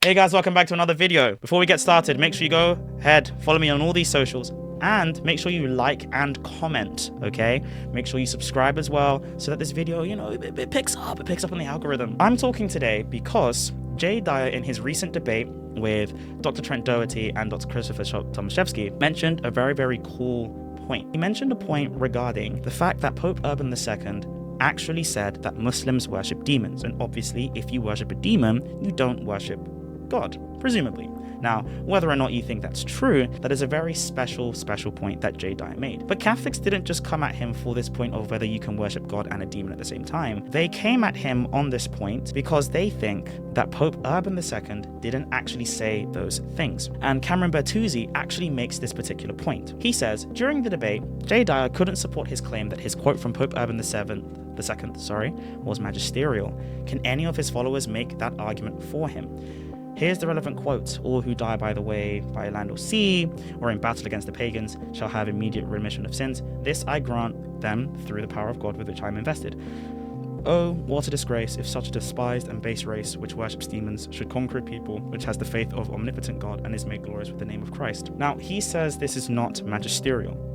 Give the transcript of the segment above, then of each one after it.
Hey guys, welcome back to another video. Before we get started, make sure you go ahead, follow me on all these socials, and make sure you like and comment, okay? Make sure you subscribe as well so that this video, it picks up on the algorithm. I'm talking today because Jay Dyer, in his recent debate with Dr. Trent Doherty and Dr. Christopher Tomaszewski, mentioned a very, very cool point. He mentioned a point regarding the fact that Pope Urban II actually said that Muslims worship demons, and obviously if you worship a demon, you don't worship God, presumably. Now, whether or not you think that's true, that is a very special point that Jay Dyer made. But Catholics didn't just come at him for this point of whether you can worship God and a demon at the same time. They came at him on this point because they think that Pope Urban II didn't actually say those things. And Cameron Bertuzzi actually makes this particular point. He says, during the debate, Jay Dyer couldn't support his claim that his quote from Pope Urban II was magisterial. Can any of his followers make that argument for him? Here's the relevant quote: "All who die by the way, by land or sea, or in battle against the pagans, shall have immediate remission of sins. This I grant them through the power of God with which I am invested. Oh, what a disgrace if such a despised and base race which worships demons should conquer a people which has the faith of omnipotent God and is made glorious with the name of Christ." Now, he says this is not magisterial.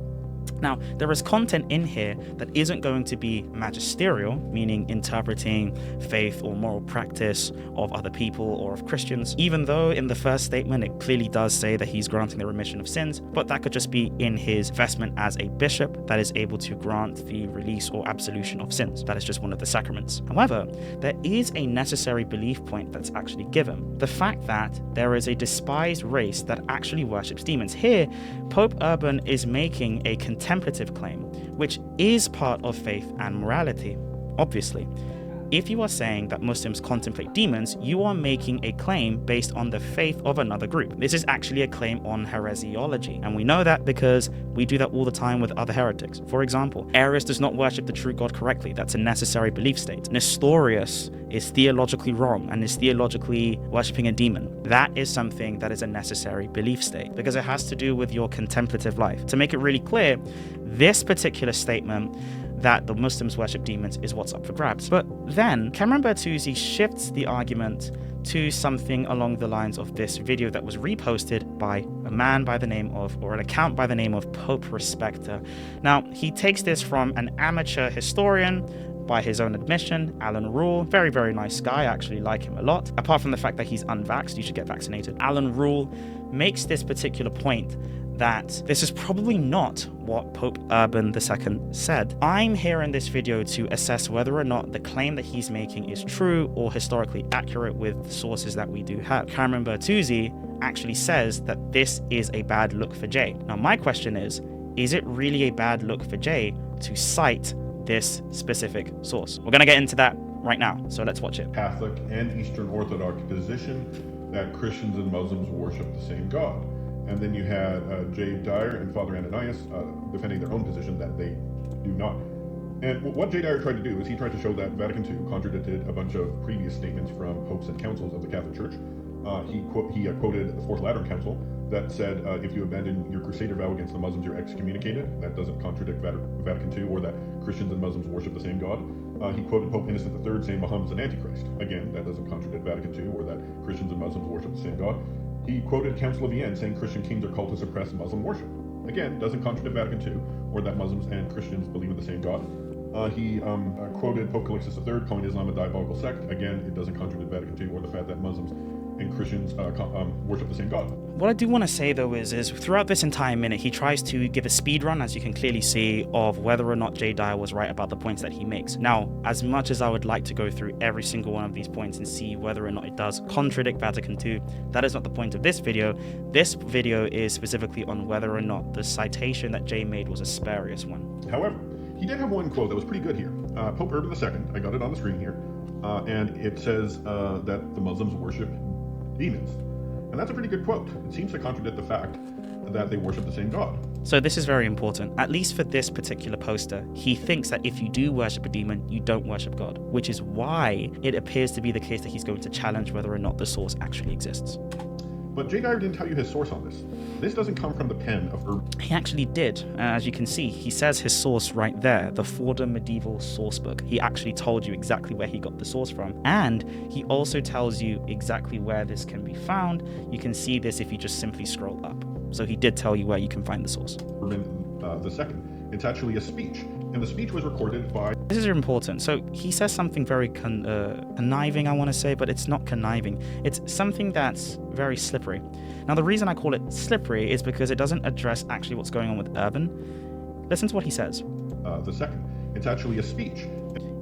Now, there is content in here that isn't going to be magisterial, meaning interpreting faith or moral practice of other people or of Christians, even though in the first statement it clearly does say that he's granting the remission of sins, but that could just be in his vestment as a bishop that is able to grant the release or absolution of sins. That is just one of the sacraments. However, there is a necessary belief point that's actually given. The fact that there is a despised race that actually worships demons. Here, Pope Urban is making a contemplative claim, which is part of faith and morality, obviously. If you are saying that Muslims contemplate demons, you are making a claim based on the faith of another group. This is actually a claim on heresiology, and we know that because we do that all the time with other heretics. For example, Arius does not worship the true God correctly. That's a necessary belief state. Nestorius is theologically wrong and is theologically worshipping a demon. That is something that is a necessary belief state because it has to do with your contemplative life. To make it really clear, this particular statement that the Muslims worship demons is what's up for grabs. But then Cameron Bertuzzi shifts the argument to something along the lines of this video that was reposted by a man by the name of, or an account by the name of Pope Respecter. Now, he takes this from an amateur historian, by his own admission, Alan Rule. Very, very nice guy. I actually like him a lot. Apart from the fact that he's unvaxxed, you should get vaccinated. Alan Rule makes this particular point that this is probably not what Pope Urban II said. I'm here in this video to assess whether or not the claim that he's making is true or historically accurate with the sources that we do have. Cameron Bertuzzi actually says that this is a bad look for Jay. Now, my question is it really a bad look for Jay to cite this specific source? We're going to get into that right now, so let's watch it. Catholic and Eastern Orthodox position that Christians and Muslims worship the same God. And then you had Jay Dyer and Father Ananias defending their own position that they do not. And what Jay Dyer tried to do is he tried to show that Vatican II contradicted a bunch of previous statements from popes and councils of the Catholic Church. He quoted the Fourth Lateran Council that said, if you abandon your crusader vow against the Muslims, you're excommunicated. That doesn't contradict Vatican II or that Christians and Muslims worship the same God. He quoted Pope Innocent III saying Muhammad's an antichrist. Again, that doesn't contradict Vatican II or that Christians and Muslims worship the same God. He quoted Council of Vienne saying Christian kings are called to suppress Muslim worship. Again, doesn't contradict Vatican II or that Muslims and Christians believe in the same God. He quoted Pope Calixtus III calling Islam a diabolical sect. Again, it doesn't contradict Vatican II or the fact that Muslims and Christians worship the same God. What I do want to say though is throughout this entire minute, he tries to give a speed run, as you can clearly see, of whether or not Jay Dyer was right about the points that he makes. Now, as much as I would like to go through every single one of these points and see whether or not it does contradict Vatican II, that is not the point of this video. This video is specifically on whether or not the citation that Jay made was a spurious one. However, he did have one quote that was pretty good here. Pope Urban II, I got it on the screen here, and it says that the Muslims worship demons. And that's a pretty good quote. It seems to contradict the fact that they worship the same God. So this is very important. At least for this particular poster, he thinks that if you do worship a demon, you don't worship God, which is why it appears to be the case that he's going to challenge whether or not the source actually exists. But J. Dyer didn't tell you his source on this. This doesn't come from the pen of Urban. He actually did. As you can see, he says his source right there, the Fordham Medieval Sourcebook. He actually told you exactly where he got the source from. And he also tells you exactly where this can be found. You can see this if you just simply scroll up. So he did tell you where you can find the source. Urban II. It's actually a speech. And the speech was recorded by... This is important. So he says something very conniving, I want to say, but it's not conniving. It's something that's very slippery. Now, the reason I call it slippery is because it doesn't address actually what's going on with Urban. Listen to what he says. The second. It's actually a speech.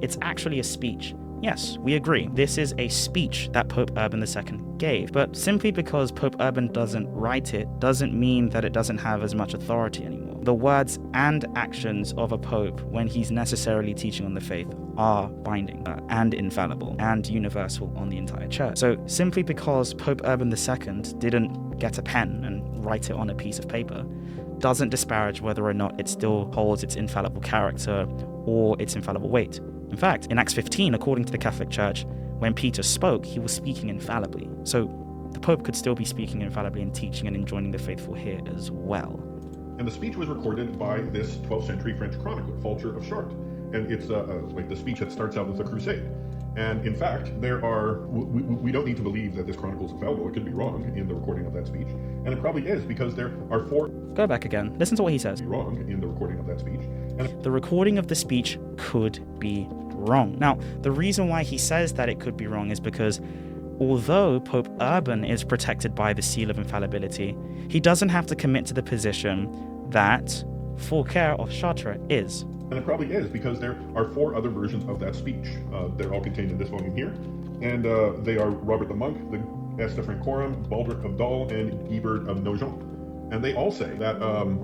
It's actually a speech. Yes, we agree. This is a speech that Pope Urban II gave. But simply because Pope Urban doesn't write it doesn't mean that it doesn't have as much authority anymore. The words and actions of a pope when he's necessarily teaching on the faith are binding and infallible and universal on the entire church. So simply because Pope Urban II didn't get a pen and write it on a piece of paper doesn't disparage whether or not it still holds its infallible character or its infallible weight. In fact, in Acts 15, according to the Catholic Church, when Peter spoke, he was speaking infallibly. So the Pope could still be speaking infallibly and teaching and enjoining the faithful here as well. And the speech was recorded by this 12th century French chronicler, Fulcher of Chartres. And it's like the speech that starts out with the crusade. And in fact, we don't need to believe that this chronicle is infallible. It could be wrong in the recording of that speech. And it probably is, because there are four... Go back again. Listen to what he says. ...wrong in the recording of that speech. And the recording of the speech could be wrong. Now, the reason why he says that it could be wrong is because although Pope Urban is protected by the seal of infallibility, he doesn't have to commit to the position that Forgery of Chartres is. And it probably is, because there are four other versions of that speech. They're all contained in this volume here. And they are Robert the Monk, the Gesta Francorum, Baldric of Dol, and Guibert of Nogent. And they all say that,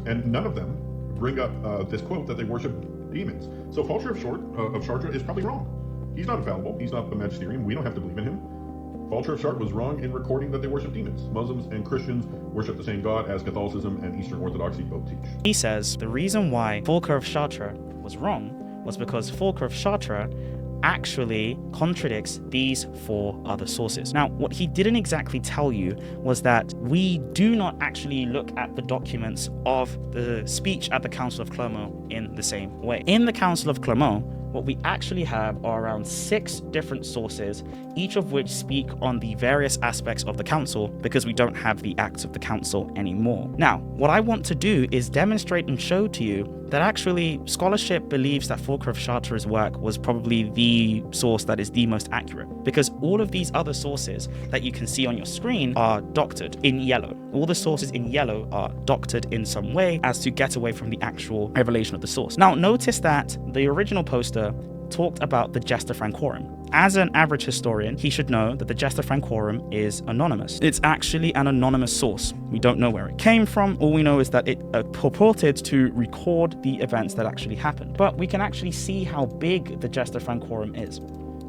and none of them bring up this quote that they worship demons. So Fulcher of Chartres is probably wrong. He's not infallible. He's not the magisterium. We don't have to believe in him. Fulcher of Chartres was wrong in recording that they worship demons. Muslims and Christians worship the same God as Catholicism and Eastern Orthodoxy both teach. He says the reason why Fulcher of Chartres was wrong was because Fulcher of Chartres actually contradicts these four other sources. Now, what he didn't exactly tell you was that we do not actually look at the documents of the speech at the Council of Clermont in the same way. In the Council of Clermont, what we actually have are around 6 different sources, each of which speak on the various aspects of the council, because we don't have the Acts of the Council anymore. Now, what I want to do is demonstrate and show to you that actually scholarship believes that Fulcher of Chartres' work was probably the source that is the most accurate, because all of these other sources that you can see on your screen are doctored in yellow. All the sources in yellow are doctored in some way as to get away from the actual revelation of the source. Now, notice that the original poster talked about the Gesta Francorum. As an average historian, he should know that the Gesta Francorum is anonymous. It's actually an anonymous source. We don't know where it came from. All we know is that it purported to record the events that actually happened. But we can actually see how big the Gesta Francorum is.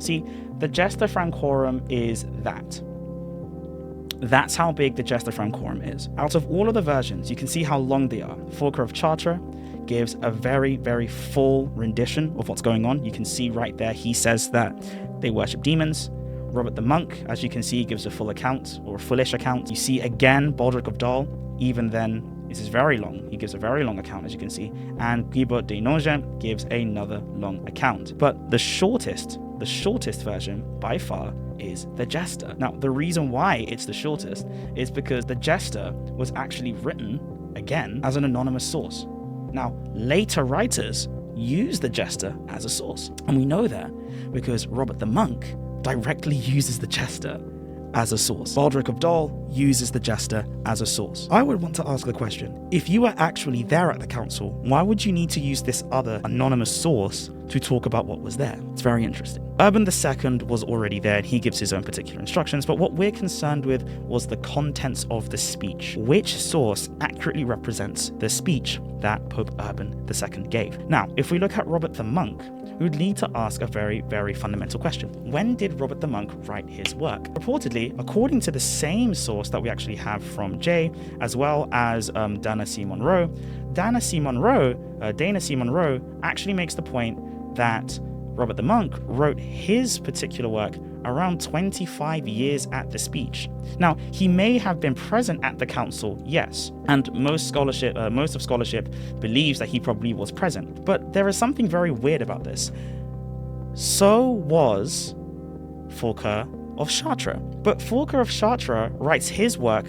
See, the Gesta Francorum is that. That's how big the Gesta Francorum is. Out of all of the versions, you can see how long they are. Fulcher of Chartres gives a very, very full rendition of what's going on. You can see right there, he says that they worship demons. Robert the Monk, as you can see, gives a full account, or a fullish account. You see again, Baldric of Dol, even then, this is very long. He gives a very long account, as you can see. And Guibert de Nogent gives another long account. But the shortest version, by far, is the Gesta. Now, the reason why it's the shortest is because the Gesta was actually written, again, as an anonymous source. Now, later writers use the Gesta as a source. And we know that because Robert the Monk directly uses the Gesta as a source. Baldric of Dol uses the Gesta as a source. I would want to ask the question, if you were actually there at the council, why would you need to use this other anonymous source to talk about what was there? It's very interesting. Urban II was already there and he gives his own particular instructions, but what we're concerned with was the contents of the speech. Which source accurately represents the speech that Pope Urban II gave? Now, if we look at Robert the Monk, we would need to ask a very, very fundamental question. When did Robert the Monk write his work? Reportedly, according to the same source that we actually have from Jay, as well as Dana C. Monroe, Dana C. Monroe actually makes the point that Robert the Monk wrote his particular work around 25 years at the speech. Now, he may have been present at the council, yes, and most of scholarship believes that he probably was present. But there is something very weird about this. So was Fulcher of Chartres. But Fulcher of Chartres writes his work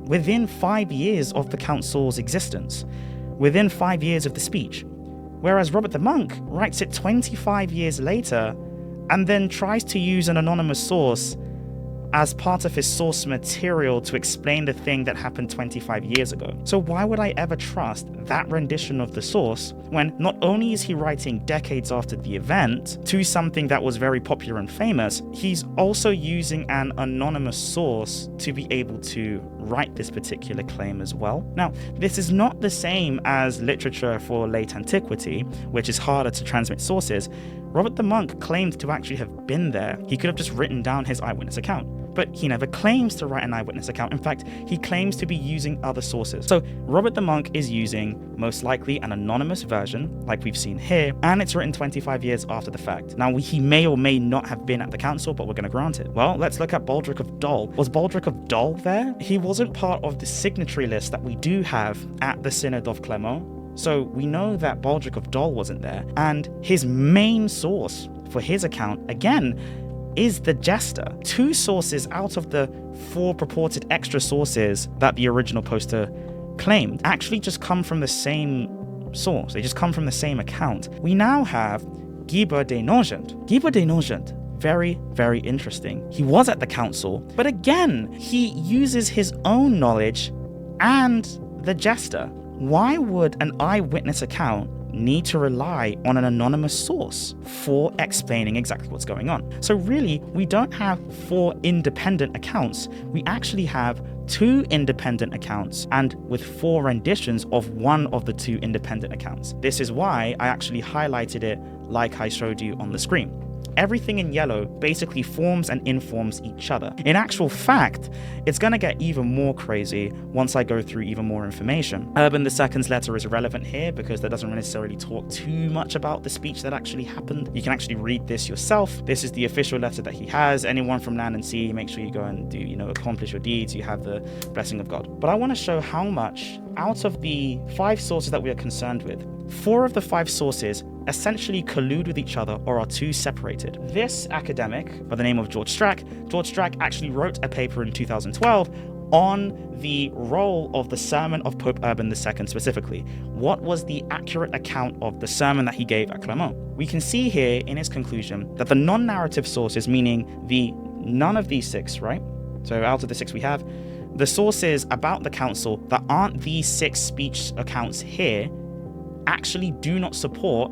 within 5 years of the council's existence, within 5 years of the speech, whereas Robert the Monk writes it 25 years later and then tries to use an anonymous source as part of his source material to explain the thing that happened 25 years ago. So why would I ever trust that rendition of the source when not only is he writing decades after the event to something that was very popular and famous, he's also using an anonymous source to be able to write this particular claim as well. Now, this is not the same as literature for late antiquity, which is harder to transmit sources. Robert the Monk claimed to actually have been there. He could have just written down his eyewitness account, but he never claims to write an eyewitness account. In fact, he claims to be using other sources. So Robert the Monk is using most likely an anonymous version, like we've seen here, and it's written 25 years after the fact. Now, he may or may not have been at the council, but we're going to grant it. Well, let's look at Baldric of Dol. Was Baldric of Dol there? He wasn't part of the signatory list that we do have at the Synod of Clermont. So we know that Baldric of Dol wasn't there, and his main source for his account, again, is the Jester. 2 sources out of the 4 purported extra sources that the original poster claimed actually just come from the same source. They just come from the same account. We now have Guibert de Nogent. Guibert de Nogent, very, very interesting. He was at the council, but again, he uses his own knowledge and the Jester. Why would an eyewitness account need to rely on an anonymous source for explaining exactly what's going on? So really, we don't have 4 independent accounts. We actually have 2 independent accounts and with 4 renditions of one of the 2 independent accounts. This is why I actually highlighted it like I showed you on the screen. Everything in yellow basically forms and informs each other. In actual fact, it's going to get even more crazy once I go through even more information. Urban II's letter is relevant here because that doesn't necessarily talk too much about the speech that actually happened. You can actually read this yourself. This is the official letter that he has. Anyone from land and sea, make sure you go and do, accomplish your deeds. You have the blessing of God. But I want to show how much out of the 5 sources that we are concerned with, 4 of the 5 sources essentially collude with each other or are too separated. This academic by the name of George Strack actually wrote a paper in 2012 on the role of the sermon of Pope Urban II specifically. What was the accurate account of the sermon that he gave at Clermont? We can see here in his conclusion that the non-narrative sources, meaning none of these 6, right? So out of the 6 we have, the sources about the council that aren't these 6 speech accounts here actually do not support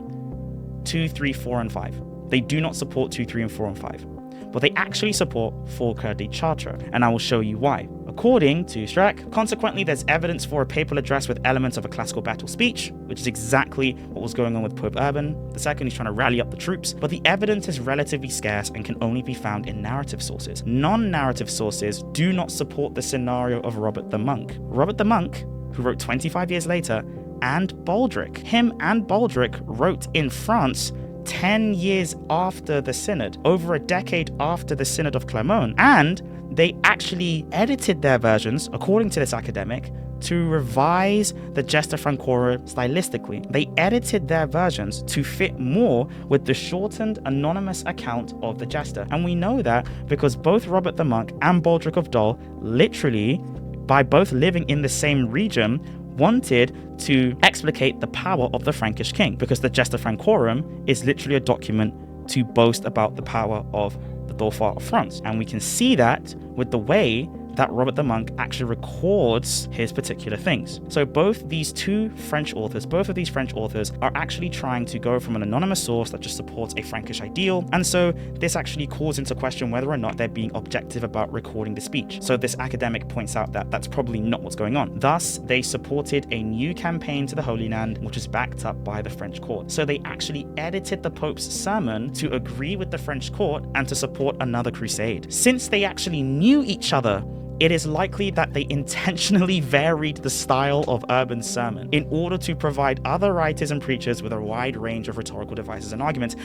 2, 3, 4, and 5. They do not support 2, 3, and 4, and 5. But they actually support Fulcher de Chartres, and I will show you why. According to Strack, consequently, there's evidence for a papal address with elements of a classical battle speech, which is exactly what was going on with Pope Urban II. He's trying to rally up the troops, but the evidence is relatively scarce and can only be found in narrative sources. Non-narrative sources do not support the scenario of Robert the Monk. Robert the Monk, who wrote 25 years later, and Baldric. Him and Baldric wrote in France 10 years after the synod, over a decade after the Synod of Clermont, and they actually edited their versions, according to this academic, to revise the Gesta Francorum stylistically. They edited their versions to fit more with the shortened anonymous account of the Gesta. And we know that because both Robert the Monk and Baldric of Dol, literally, by both living in the same region, wanted to explicate the power of the Frankish king, because the Gesta Francorum is literally a document to boast about the power of the Dauphin of France. And we can see that with the way that Robert the Monk actually records his particular things. So both of these French authors are actually trying to go from an anonymous source that just supports a Frankish ideal. And so this actually calls into question whether or not they're being objective about recording the speech. So this academic points out that that's probably not what's going on. Thus, they supported a new campaign to the Holy Land, which is backed up by the French court. So they actually edited the Pope's sermon to agree with the French court and to support another crusade. Since they actually knew each other, it is likely that they intentionally varied the style of Urban's sermon in order to provide other writers and preachers with a wide range of rhetorical devices and arguments.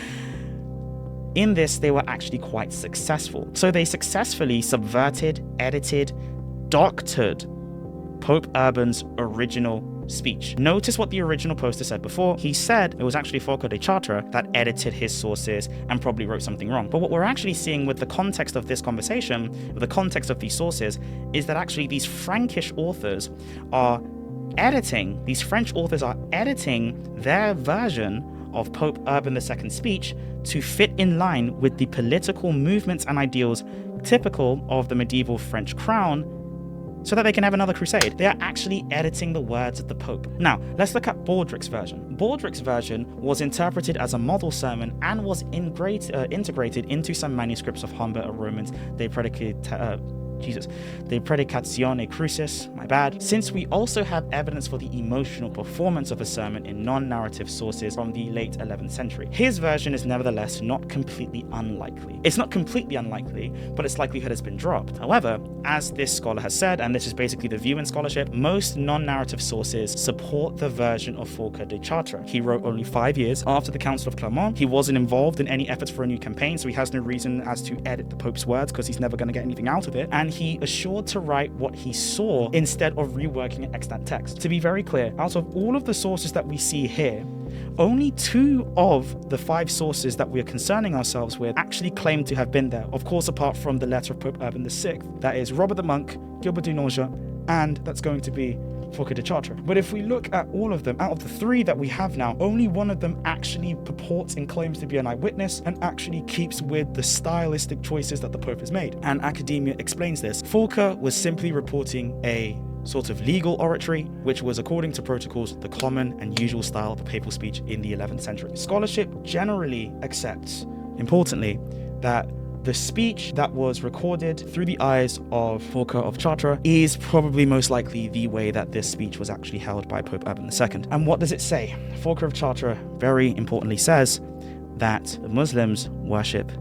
in this, they were actually quite successful. So they successfully subverted, edited, doctored Pope Urban's original speech. Notice what the original poster said before. He said it was actually Forca de Chartres that edited his sources and probably wrote something wrong. But what we're actually seeing with the context of this conversation, with the context of these sources, is that actually these Frankish authors are editing, these French authors are editing their version of Pope Urban II's speech to fit in line with the political movements and ideals typical of the medieval French crown, so that they can have another crusade. They are actually editing the words of the Pope. Now, let's look at Baldric's version. Baldric's version was interpreted as a model sermon and was integrated into some manuscripts of Humber Romans De Predicatione Crucis, my bad, since we also have evidence for the emotional performance of a sermon in non-narrative sources from the late 11th century. His version is nevertheless not completely unlikely. It's not completely unlikely, but its likelihood has been dropped. However, as this scholar has said, and this is basically the view in scholarship, most non-narrative sources support the version of Forca de Chartres. He wrote only 5 years after the Council of Clermont. He wasn't involved in any efforts for a new campaign, so he has no reason as to edit the Pope's words because he's never going to get anything out of it. And he assured to write what he saw instead of reworking an extant text. To be very clear, out of all of the sources that we see here, only 2 of the 5 sources that we are concerning ourselves with actually claim to have been there. Of course, apart from the letter of Pope Urban VI. That is Robert the Monk, Gilbert du Nonge, and that's going to be Forca de Chartres. But if we look at all of them, out of the 3 that we have now, only one of them actually purports and claims to be an eyewitness and actually keeps with the stylistic choices that the Pope has made. And academia explains this. Forca was simply reporting a sort of legal oratory, which was, according to protocols, the common and usual style of the papal speech in the 11th century. Scholarship generally accepts, importantly, that the speech that was recorded through the eyes of Forca of Chartres is probably most likely the way that this speech was actually held by Pope Urban II. And what does it say? Forca of Chartres very importantly says that the Muslims worship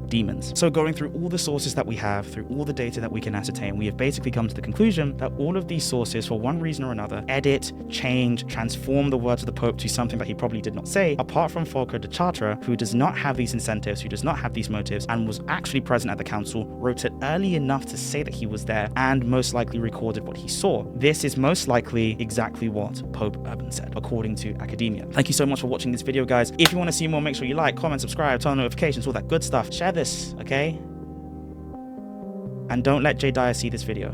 demons. So going through all the sources that we have, through all the data that we can ascertain, we have basically come to the conclusion that all of these sources, for one reason or another, edit, change, transform the words of the Pope to something that he probably did not say, apart from Forca de Chartres, who does not have these incentives, who does not have these motives, and was actually present at the council, wrote it early enough to say that he was there, and most likely recorded what he saw. This is most likely exactly what Pope Urban said, according to academia. Thank you so much for watching this video, guys. If you want to see more, make sure you like, comment, subscribe, turn on notifications, all that good stuff. Share this, okay? And don't let J Dyer see this video.